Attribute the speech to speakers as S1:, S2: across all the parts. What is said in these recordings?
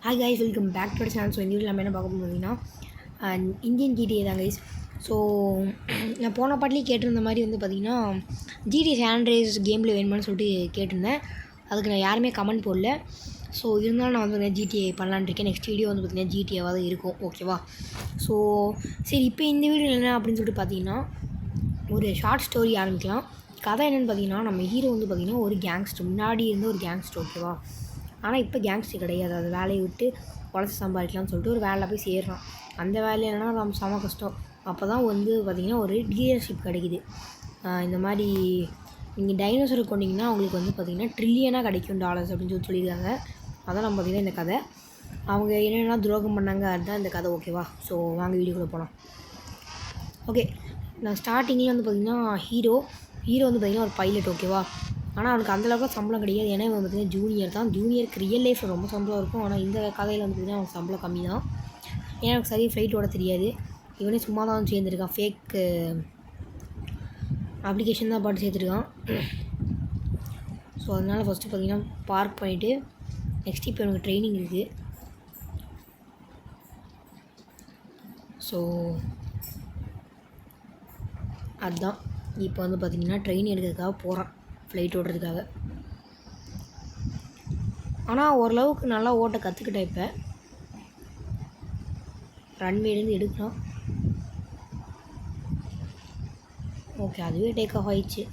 S1: Hi guys, welcome back to channel. So இந்த video நம்ம என்ன பார்க்க போகிறோம்னா இந்தியன் ஜிடிஏ தான் கைஸ். ஸோ நான் போன பாட்டிலேயே கேட்டிருந்த மாதிரி வந்து பார்த்திங்கன்னா ஜிடிஏ சாண்ட்ரேஸ் கேமில் வேணுமான்னு சொல்லிட்டு கேட்டிருந்தேன். அதுக்கு நான் யாருமே கமெண்ட் போடல. ஸோ இருந்தாலும் நான் வந்து ஜிடிஏ பண்ணலான்னு இருக்கேன். நெக்ஸ்ட் வீடியோ வந்து பார்த்திங்கன்னா ஜிடிஏவாக இருக்கும், ஓகேவா? ஸோ சரி, இப்போ இந்த வீடியோ என்ன அப்படின்னு சொல்லிட்டு பார்த்தீங்கன்னா ஒரு ஷார்ட் ஸ்டோரி ஆரம்பிக்கலாம். கதை என்னென்னு பார்த்தீங்கன்னா, நம்ம ஹீரோ வந்து பார்த்திங்கன்னா ஒரு கேங்ஸ்டர், முன்னாடி இருந்த ஒரு கேங்ஸ்டர், ஓகேவா? ஆனால் இப்போ கேங்ஸ்டர் கிடையாது. அது வேலையை விட்டு உழைச்சி சம்பாதிக்கலாம்னு சொல்லிட்டு ஒரு வேலையில் போய் சேர்றான். அந்த வேலை என்னென்னா நம்ம செம கஷ்டம். அப்போ தான் வந்து பார்த்திங்கன்னா ஒரு டீலர்ஷிப் கிடைக்குது. இந்த மாதிரி நீங்கள் டைனோசரை கொண்டிங்கன்னா அவங்களுக்கு வந்து பார்த்திங்கன்னா ட்ரில்லியனாக கிடைக்கும் டாலர்ஸ் அப்படின்னு சொல்லியிருக்காங்க. அதான் நம்ம பார்த்திங்கன்னா இந்த கதை. அவங்க என்னென்னா துரோகம் பண்ணாங்க, அதுதான் இந்த கதை, ஓகேவா? ஸோ வாங்க வீடியோக்குள்ளே போகலாம். ஓகே, நான் ஸ்டார்டிங்கில் வந்து பார்த்திங்கன்னா ஹீரோ வந்து பார்த்திங்கன்னா ஒரு பைலட், ஓகேவா? ஆனால் அவனுக்கு அந்தளவுக்கு சம்பளம் கிடையாது. ஏன்னா இவன் பார்த்திங்கன்னா ஜூனியர் தான். ஜூனியருக்கு ரியல் லைஃப்பில் ரொம்ப சம்பளம் இருக்கும். ஆனால் இந்த கதையில் வந்து பார்த்திங்கன்னா அவனுக்கு சம்பளம் கம்மி தான். ஏன்னா எனக்கு சரியாக ஃப்ளைட் ஓட தெரியாது. இவனே சும்மா தான் சேர்ந்துருக்கான். ஃபேக் அப்ளிகேஷன் தான் பாட்டு சேர்த்துருக்கான். ஸோ அதனால் ஃபஸ்ட்டு பார்த்திங்கன்னா பார்க் பண்ணிவிட்டு நெக்ஸ்ட் இப்போ எனக்கு ட்ரைனிங் இருக்குது. ஸோ அதுதான் இப்போ வந்து பார்த்திங்கன்னா ட்ரெயின் எடுக்கிறதுக்காக போகிறான், ஃப்ளைட் ஓடுறதுக்காக. ஆனால் ஓரளவுக்கு நல்லா ஓட்ட கற்றுக்கிட்டேன். இப்போ ரன்வேலேருந்து எடுக்கலாம். ஓகே, அதுவே டேக் ஆஃப் ஆயிடுச்சு.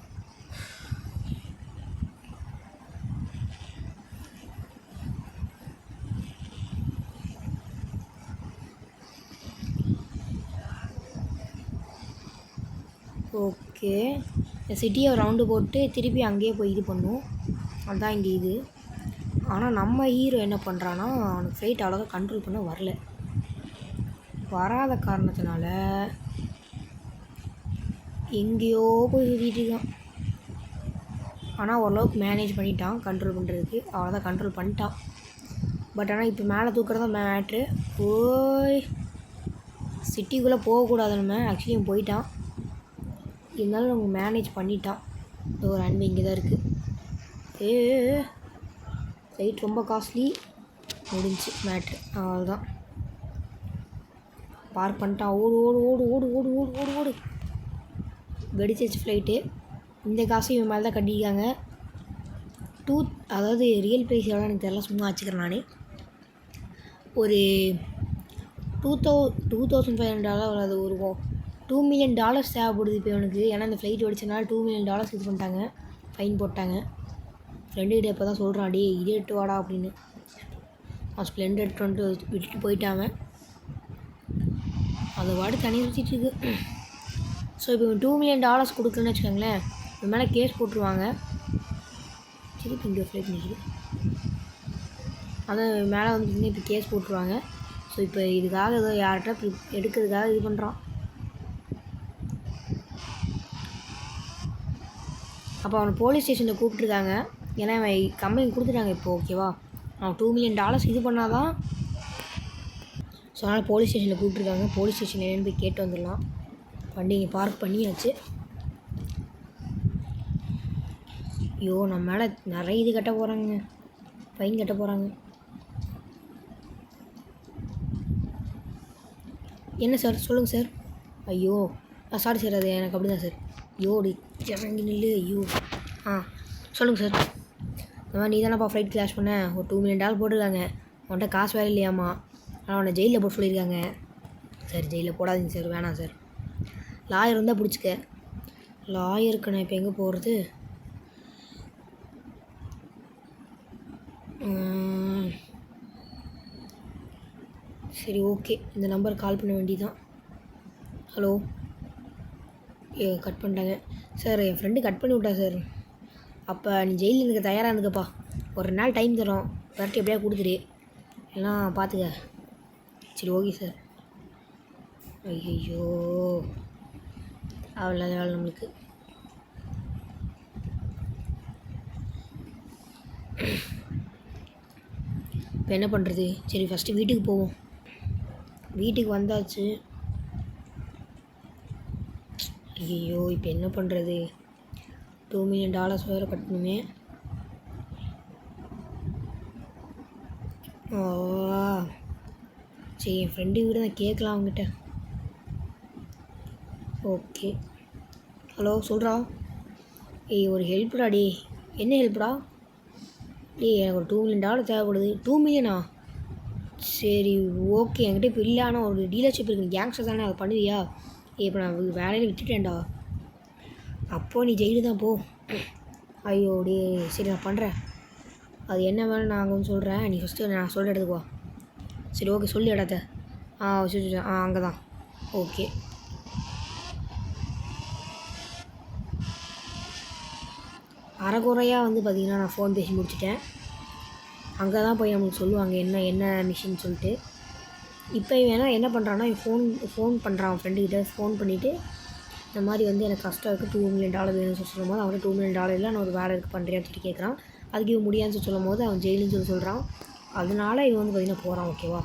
S1: ஓகே, சிட்டியை ரவுண்டு போட்டு திருப்பி அங்கேயே போய் இது பண்ணும். அதுதான் இங்கே இது. ஆனால் நம்ம ஹீரோ என்ன பண்ணுறான்னா, அவனுக்கு ஃப்ளைட் அவ்வளோக்கா கண்ட்ரோல் பண்ண வராத காரணத்தினால எங்கேயோ போய் சுற்றிட்டு இருக்கான். ஆனால் ஓரளவுக்கு மேனேஜ் பண்ணிட்டான் கண்ட்ரோல் பண்ணுறதுக்கு. அவ்வளோதான், கண்ட்ரோல் பண்ணிட்டான். பட் ஆனால் இப்போ மேலே தூக்குறது தான் மேட்ரு. போய் சிட்டிக்குள்ளே போகக்கூடாது நம்ம. ஆக்சுவலி அவன் போயிட்டான், இருந்தாலும் அவங்க மேனேஜ் பண்ணிட்டான். ஒரு ரன்வே இங்கே தான் இருக்குது. ஃப்ளைட் ரொம்ப காஸ்ட்லி. முடிஞ்சு மேட்ரு, அவ்வளோதான். பார்க் பண்ணிட்டான். ஓடு ஓடு ஓடு ஓடு ஓடு ஓடு ஓடு ஓடு வெடிச்சிச்சு ஃப்ளைட்டு. இந்த காசு இவன் மேலே தான் கட்டியிருக்காங்க. அதாவது ரியல் ப்ரைஸ் எவ்வளோ எனக்கு தெரியல, சும்மா வச்சுக்கிறேன் நானே. ஒரு $2,500 வராது, ஒரு $2 million தேவைப்படுது இப்போ இவனுக்கு. ஏன்னா இந்த ஃப்ளைட் வெடிச்சனால $2 million இது பண்ணிட்டாங்க, ஃபைன் போட்டாங்க. ஃப்ரெண்டுக்கிட்ட இப்போ தான் சொல்கிறான், டே இதே எட்டு வாடா அப்படின்னு. அவன் ஸ்ப்ளெண்டர் எடுத்துட்டு விட்டுட்டு போயிட்டாங்க. அதை வாடி தனியாக சுற்றிட்டுருக்கு. ஸோ இப்போ இவன் $2 million கொடுக்கலன்னு வச்சுக்கோங்களேன், இவன் மேலே கேஸ் போட்டுருவாங்க. திருப்பி இங்கே ஃப்ளைட் நிற்கிது. அதான் மேலே வந்து இப்போ கேஸ் போட்டுருவாங்க. ஸோ இப்போ இதுக்காக ஏதோ யார்கிட்ட எடுக்கிறதுக்காக இது பண்ணுறான். அப்போ அவனை போலீஸ் ஸ்டேஷனில் கூப்பிட்ருக்காங்க. ஏன்னா அவன் கம்பெனி கொடுத்துட்டாங்க இப்போ, ஓகேவா? அவன் $2 million இது பண்ணாதான். ஸோ அதனால் போலீஸ் ஸ்டேஷனில் கூப்பிட்ருக்காங்க. போலீஸ் ஸ்டேஷனில் என்னென்னு போய் கேட்டு வந்துடலாம். வண்டியை பார்க் பண்ணியாச்சு. ஐயோ, நம்ம மேலே நிறைய இது கட்ட போகிறாங்க, ஃபைன் கட்ட போகிறாங்க. என்ன சார், சொல்லுங்கள் சார். ஐயோ சாரி சார், அது எனக்கு அப்படி தான் சார். ஐயோடி இறங்கி நில்லு. ஐயோ சொல்லுங்கள் சார். இந்த மாதிரி நீ தானேப்பா ஃப்ளைட் கிராஷ் பண்ண, ஒரு $2 million போட்டிருக்காங்க. அவன்கிட்ட காசு வேலை இல்லையாம்மா, ஆனால் அவனை ஜெயிலில் போட்டு சொல்லியிருக்காங்க. சார் ஜெயிலில் போடாதீங்க சார், வேணாம் சார். லாயர் இருந்தால் பிடிச்சிக்க. லாயருக்கு நான் இப்போ எங்கே போகிறது? சரி, ஓகே, இந்த நம்பருக்கு கால் பண்ண வேண்டியதான். ஹலோ, கட் பண்ணிட்டாங்க சார். என் ஃப்ரெண்டு கட் பண்ணி விட்டா சார். அப்போ நீ ஜெயிலில் இருக்க தயாராக இருந்துக்கப்பா. ஒரு நாள் டைம் தரோம், விரட்டி எப்படியா கொடுத்துரு, எல்லாம் பார்த்துக்க. சரி, ஓகே சார். ஐயோ, அவ்வளோ வேலை நம்மளுக்கு. இப்போ என்ன பண்ணுறது? சரி, ஃபஸ்ட்டு வீட்டுக்கு போவோம். வீட்டுக்கு வந்தாச்சு. ஐயோ, இப்போ என்ன பண்ணுறது? $2 million வேறு கட்டணுமே. சரி என் ஃப்ரெண்டு வீடு தான் கேட்கலாம் அவங்ககிட்ட. ஓகே ஹலோ சொல்கிறா. ஏய் ஒரு ஹெல்ப்டா டே. என்ன ஹெல்ப்டா? டேய் எனக்கு ஒரு $2 million தேவைப்படுது. 2 million? சரி ஓகே என்கிட்ட இப்போ இல்லை, ஆனால் ஒரு டீலர்ஷிப் இருக்குது, கேங்ஸ்டர் தானே, அதை பண்ணுவியா? இப்போ நான் வேலையில் விட்டுட்டேன்டா. அப்போது நீ ஜெயிலு தான் போ. ஐயோ டே சரி நான் பண்ணுறேன். அது என்ன வேணும் நான் அங்கே வந்து சொல்கிறேன், நீ ஃபஸ்ட்டு நான் சொல்கிற இடத்துக்கு வா. சரி ஓகே சொல்லி இடத்த. சரி அங்கே தான். ஓகே அரைக்குறையாக வந்து பார்த்திங்கன்னா நான் ஃபோன் பேசி முடிச்சிட்டேன். அங்கே தான் போய் நம்மளுக்கு சொல்லுவாங்க என்ன மிஷின் சொல்லிட்டு. இப்போ வேணால் என்ன பண்ணுறான்னா ஃபோன் பண்ணுறான் அவன் ஃப்ரெண்டுக்கிட்ட. ஃபோன் பண்ணிவிட்டு இந்த மாதிரி வந்து எனக்கு கஷ்டம் இருக்குது, $2 million வேணும்னு சொல்லும் போது அவன் $2 million இல்லை நான் ஒரு வேலை இருக்குது பண்ணுறியான்னு சொல்லி கேட்குறான். அதுக்கு இவன் முடியாதுன்னு சொல்லும் போது அவன் ஜெயிலுன்னு சொல்கிறான். அதனால இவன் வந்து பார்த்திங்கன்னா போகிறான். ஓகேவா,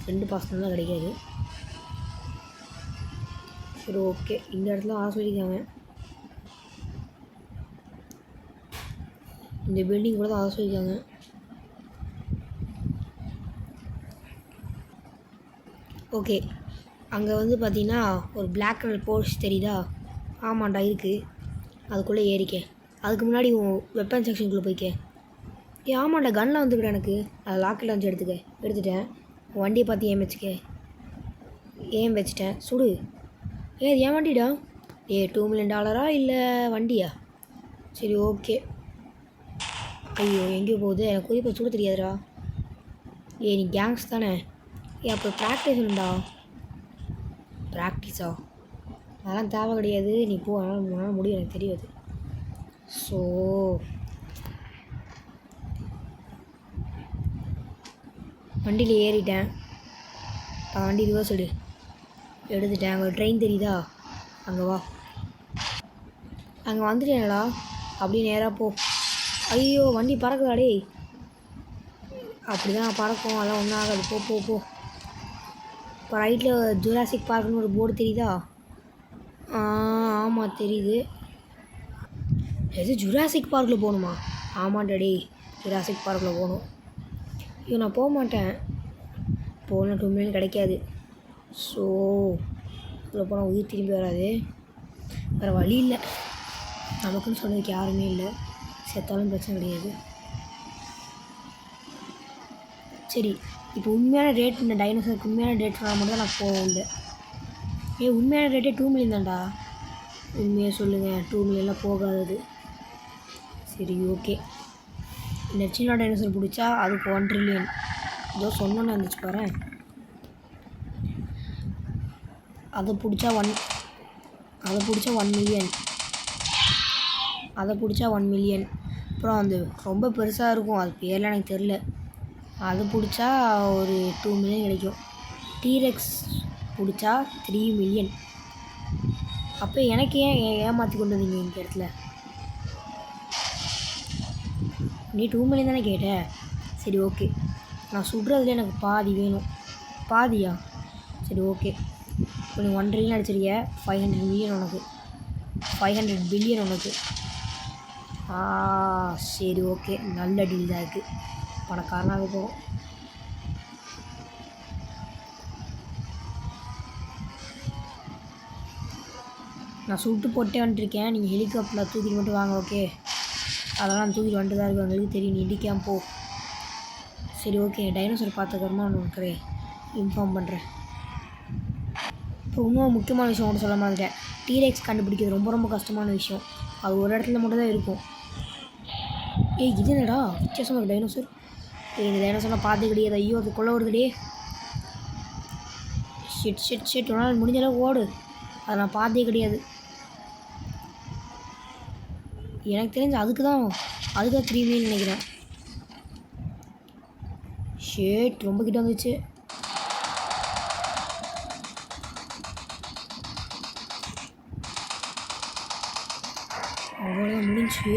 S1: 2 பர்சனல் கிடைக்காது. சரி ஓகே இந்த இடத்துல சொல்லியிருக்காங்க, இந்த பில்டிங் கூட தான் சொல்லியிருக்காங்க. ஓகே அங்கே வந்து பார்த்திங்கன்னா ஒரு பிளாக் கலர் போர்ஸ் தெரியுதா? ஆமாண்டா இருக்குது, அதுக்குள்ளே ஏறிக்க. அதுக்கு முன்னாடி உன் வெப்பன் செக்ஷனுக்குள்ளே போய்க்க. ஆமாண்டா கன்லாம் வந்துக்கிட்ட எனக்கு, அதை லாக்கில் வந்து எடுத்துட்டேன். வண்டியை பார்த்து ஏன் வச்சிட்டேன் சுடு. அது ஏன் வண்டிடா? $2 million இல்லை வண்டியா? சரி ஓகே. ஐயோ எங்கேயோ போகுது, எனக்கு குறிப்பாக சுட தெரியாதுடா. நீ கேங்ஸ் தானே? அப்போ ப்ராக்டிஸ் உண்டா? ப்ராக்டிஸா? அதெல்லாம் தேவை கிடையாது, நீ போ, அதனால் முடியும், எனக்கு தெரியாது. ஸோ வண்டியில் ஏறிட்டேன். வண்டி ரிவர்ஸ் எடுத்துட்டேன். அங்கே ட்ரெயின் தெரியுதா? அங்கே வா. அங்கே வந்துட்டேன்டா, அப்படியே நேராக போ. ஐயோ வண்டி பறக்குதாடே. அப்படி தான் பறக்கும், அதெல்லாம் ஒன்றும் ஆகாது. போ. இப்போ ரைட்டில் ஜுராசிக் பார்க்குன்னு ஒரு போர்டு தெரியுதா? ஆமாம் தெரியுது. எது ஜுராசிக் பார்க்கில் போகணுமா? ஆமாண்டா டே, ஜுராசிக் பார்க்கில் போகணும். ஐயோ நான் போக மாட்டேன், போனால் $2 million கிடைக்காது. ஸோ இதில் போனால் உயிர் திரும்பி வராது, வேறு வழி இல்லை. நமக்குன்னு சொன்னதுக்கு யாருமே இல்லை, செத்தாலும் பிரச்சனை கிடையாது. சரி இப்போ உண்மையான ரேட், இந்த டைனோசருக்கு உண்மையான ரேட் சொன்னால் மட்டும் தான் நான் போக உண்டு. உண்மையான ரேட்டே $2 million தான்டா. உண்மையாக சொல்லுங்கள், $2 million போகாதது. சரி ஓகே. இந்த சின்ன டைனோசர் பிடிச்சா அதுக்கு $1 trillion. ஏதோ சொன்னோன்னு இருந்துச்சு பாரு. அதை பிடிச்சா 1 million. அதை பிடிச்சா 1 million. அப்புறம் அந்த ரொம்ப பெருசாக இருக்கும், அது பேரெலாம் எனக்கு தெரில, அது பிடிச்சா ஒரு $2 million கிடைக்கும். டீரெக்ஸ் பிடிச்சா $3 million. அப்போ எனக்கு ஏமாற்றி கொண்டு வந்தீங்க இந்த இடத்துல? நீ $2 million தானே கேட்ட? சரி ஓகே, நான் சுடுறதுல எனக்கு பாதி வேணும். பாதியா? சரி ஓகே. இப்போ நீ 1 trillion அடிச்சிருக்க, 500 million உனக்கு, 500 billion உனக்கு. சரி ஓகே, நல்ல டீல் தான் இருக்குது, பணக்காரனாக போகும். நான் சுட்டு போட்டே வந்துட்டுருக்கேன், நீங்கள் ஹெலிகாப்டரில் தூக்கிட்டு மட்டும் வாங்க. ஓகே அதெல்லாம் தூக்கிட்டு வந்துட்டு தான் இருக்குது, உங்களுக்கு தெரியும், நீ இடிக்காமல் போ. சரி ஓகே, டைனோசர் பார்த்துக்கறமா நான் உனக்கு இன்ஃபார்ம் பண்ணுறேன். இப்போ இன்னும் முக்கியமான விஷயம் ஒன்று சொல்ல மாதிரிட்டேன். டீரெக்ஸ் கண்டுபிடிக்கிறது ரொம்ப ரொம்ப கஷ்டமான விஷயம், அது ஒரு இடத்துல மட்டும் தான் இருக்கும். இது என்னடா வித்தியாசமாக ஒரு டைனோசர்? இந்த டைனோசர்லாம் பார்த்து கிடையாது. ஐயோ அது கொள்ள வருதுடே. ஷிட் உன்னால் முடிஞ்ச அளவு ஓடு, அதை நான் பார்த்தே கிடையாது. எனக்கு தெரிஞ்சு அதுக்கு தான் 3 million நினைக்கிறேன். ஷிட் ரொம்ப கிட்ட வந்துச்சு. அவ்வளோதான் முடிஞ்சு,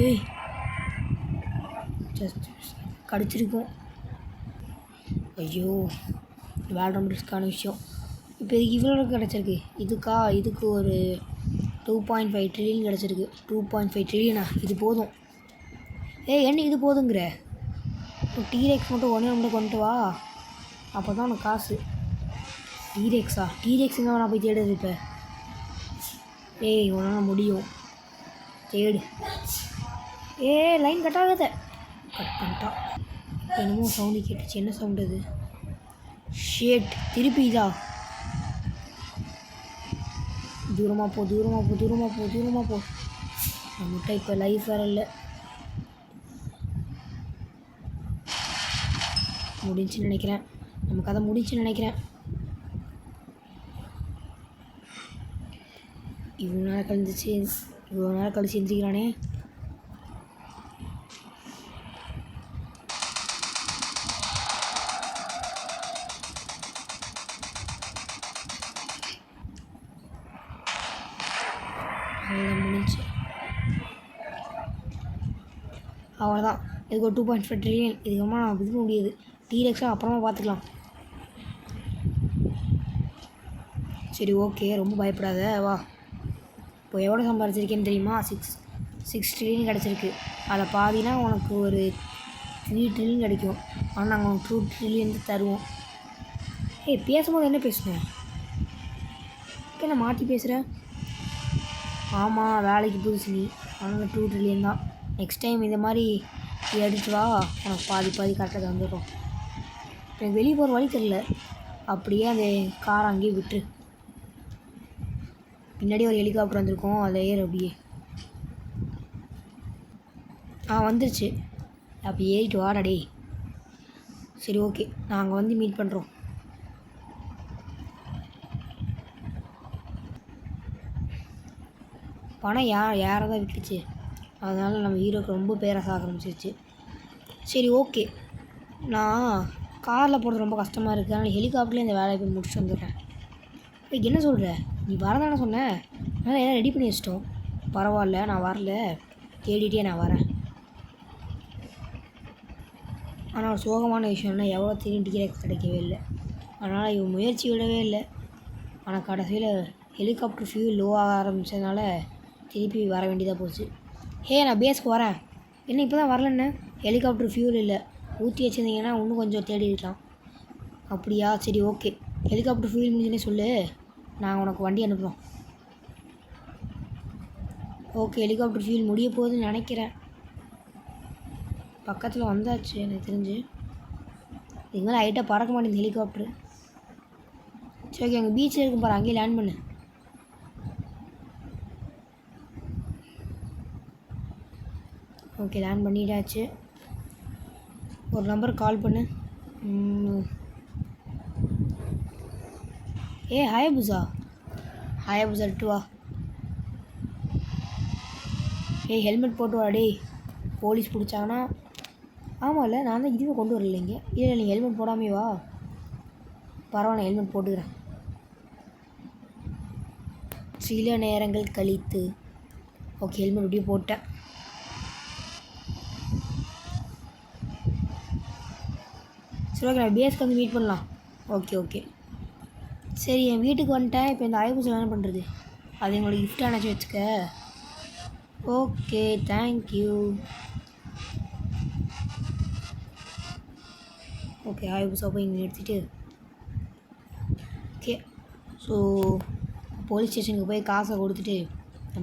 S1: ஜஸ்ட் கடிச்சிருக்கோம். ஐயோ வேறு ரொம்ப ரிஸ்க்கான விஷயம். இப்போ இதுக்கு இவ்வளோ கிடச்சிருக்கு, இதுக்கு ஒரு 2.5 trillion கிடச்சிருக்கு. 2.5 trillion இது போதும். என்ன இது போதுங்கிற? இப்போ டீரெக்ஸ் மட்டும் ஒன்றே மட்டும் கொண்டு வா, அப்போ தான் உனக்கு காசு. டீரெக்ஸுங்க நான் போய் தேடுது இப்போ. ஏய் உன்னால் முடியும், தேடு. லைன் கட் ஆகாத. கட் பண்ணிட்டான். என்னமோ சவுண்டு கேட்டுச்சு, என்ன சவுண்டு அது? ஷேட், திருப்பி இதா. தூரமாக போ. நம்மகிட்ட இப்போ லைஃப் வேறு இல்லை. முடிஞ்சுன்னு நினைக்கிறேன், நம்ம கதை முடிஞ்சுன்னு நினைக்கிறேன். இவ்வளோ நேரம் கழிச்சு எந்திரிக்கிறானே. முடிஞ்சு அவ்வளோதான். இதுக்கு ஒரு 2.5 ட்ரில்லியன். இதுக்கப்புறமா நான் இது முடியாது. டீரெக்ஸாக அப்புறமா பார்த்துக்கலாம். சரி ஓகே, ரொம்ப பயப்படாத வா. இப்போ எவ்வளோ சம்பாதிச்சிருக்கேன்னு தெரியுமா? 6 ட்ரில்லியன் கிடச்சிருக்கு. அதில் பாதினா உனக்கு ஒரு 3 ட்ரில்லியன் கிடைக்கும். ஆனால் நாங்கள் உனக்கு 2 ட்ரில்லியன் தருவோம். பேசும்போது என்ன பேசுனேன்? இப்போ நான் மாற்றி பேசுகிறேன். ஆமாம், வேலைக்கு புதுசு நீ, ஆனால் 2 ட்ரில்லியன் தான். நெக்ஸ்ட் டைம் இந்த மாதிரி எடுத்துட்டு வா, உனக்கு பாதி கரெக்டாக தந்துடும். எனக்கு வெளியே போகிற வழி தெரியல. அப்படியே அந்த காரை அங்கேயே விட்டுரு. பின்னாடி ஒரு ஹெலிகாப்டர் வந்திருக்கோம், அதில் ஏறு அப்படியே. வந்துருச்சு. அப்போ ஏறிட்டு வாடா டே. சரி ஓகே, நாங்கள் வந்து மீட் பண்ணுறோம். பணம் யாரை தான் விட்டுச்சு, அதனால் நம்ம ஹீரோக்கு ரொம்ப பேராக ஆரம்பிச்சிருச்சு. சரி ஓகே, நான் காரில் போகிறது ரொம்ப கஷ்டமாக இருக்குது, அதனால் ஹெலிகாப்டர்லேயே இந்த வேலையை போய் முடிச்சுட்டு வந்துடுறேன். என்ன சொல்கிற? நீ வரதானே சொன்னேன், அதனால் எல்லாம் ரெடி பண்ணி வச்சிட்டோம். பரவாயில்ல, நான் வரல, தேடிட்டே நான் வரேன். ஆனால் ஒரு சோகமான விஷயம்னா எவ்வளோ தேடி டிக்கெட் கிடைக்கவே இல்லை. அதனால் இவன் முயற்சி விடவே இல்லை. ஆனால் கடைசியில் ஹெலிகாப்டர் ஃபியூல் லோ ஆக ஆரம்பித்ததுனால திருப்பி வர வேண்டியதாக போச்சு. நான் பேஸ்க்கு வரேன். என்ன இப்போ தான் வரலன்னு? ஹெலிகாப்டர் ஃபியூல் இல்லை, ஊற்றி வச்சுருந்தீங்கன்னா இன்னும் கொஞ்சம் தேடிக்கலாம். அப்படியா? சரி ஓகே, ஹெலிகாப்டர் ஃபியூல் முடிஞ்சுன்னே சொல்லு, நாங்கள் உனக்கு வண்டி அனுப்புகிறோம். ஓகே, ஹெலிகாப்டர் ஃபியூல் முடிய போகுதுன்னு நினைக்கிறேன். பக்கத்தில் வந்தாச்சு எனக்கு தெரிஞ்சு. இதுக்கு மேலே ஹைட்டாக பறக்க மாட்டேங்குது ஹெலிகாப்டரு. சரி ஓகே, அங்கே பீச்சில் இருக்கும் பாரு, அங்கேயே லேண்ட் பண்ணு. ஓகே, லேண்ட் பண்ணிட்டாச்சு. ஒரு நம்பருக்கு கால் பண்ணு. ஹாயபுசா விட்டு வா. ஹெல்மெட் போட்டு வா டே. போலீஸ் பிடிச்சாங்கன்னா ஆமாம்ல, நான் தான் இதுவே கொண்டு வரலைங்க. இல்லை நீங்கள் ஹெல்மெட் போடாமே வா. பரவாயில்ல, ஹெல்மெட் போட்டுக்கிறேன். சில நேரங்கள் கழித்து. ஓகே, ஹெல்மெட் அப்படியே போட்டேன். சரி ஓகே, நான் பேஸ்க்கு வந்து மீட் பண்ணலாம். ஓகே சரி, என் வீட்டுக்கு வந்துட்டேன். இப்போ இந்த ஆய்வு என்ன பண்ணுறது? அது எங்களோட கிஃப்ட் அணைச்சி வச்சுக்க. Okay, thank you. ஓகே, ஆய்வு போய் இங்கே எடுத்துகிட்டு ஓகே. ஸோ போலீஸ் ஸ்டேஷனுக்கு போய் காசை கொடுத்துட்டு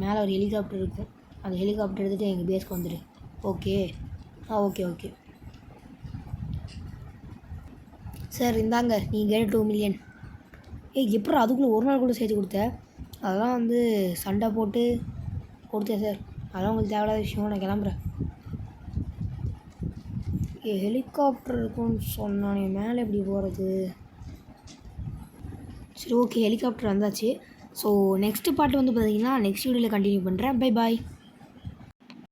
S1: மேலே ஒரு ஹெலிகாப்டர் இருக்கும், அந்த ஹெலிகாப்டர் எடுத்துகிட்டு எங்கள் பேஸ்க்கு வந்துடு. ஓகே ஓகே சார், இந்தாங்க நீங்கள் கேட்ட 2 மில்லியன். எப்படி அதுக்குள்ளே ஒரு நாள் கூட சேர்த்து கொடுத்த? அதெல்லாம் வந்து சண்டை போட்டு கொடுத்தேன் சார், அதெல்லாம் உங்களுக்கு தேவையில்லாத விஷயம். நான் கிளம்புறேன். ஹெலிகாப்டர் இருக்குன்னு சொன்னானே, மேலே எப்படி போகிறது? சரி ஓகே, ஹெலிகாப்டர் வந்தாச்சு. ஸோ நெக்ஸ்ட்டு பார்ட் வந்து பார்த்தீங்கன்னா நெக்ஸ்ட் வீடியோவில் கண்டினியூ பண்ணுறேன். Bye bye.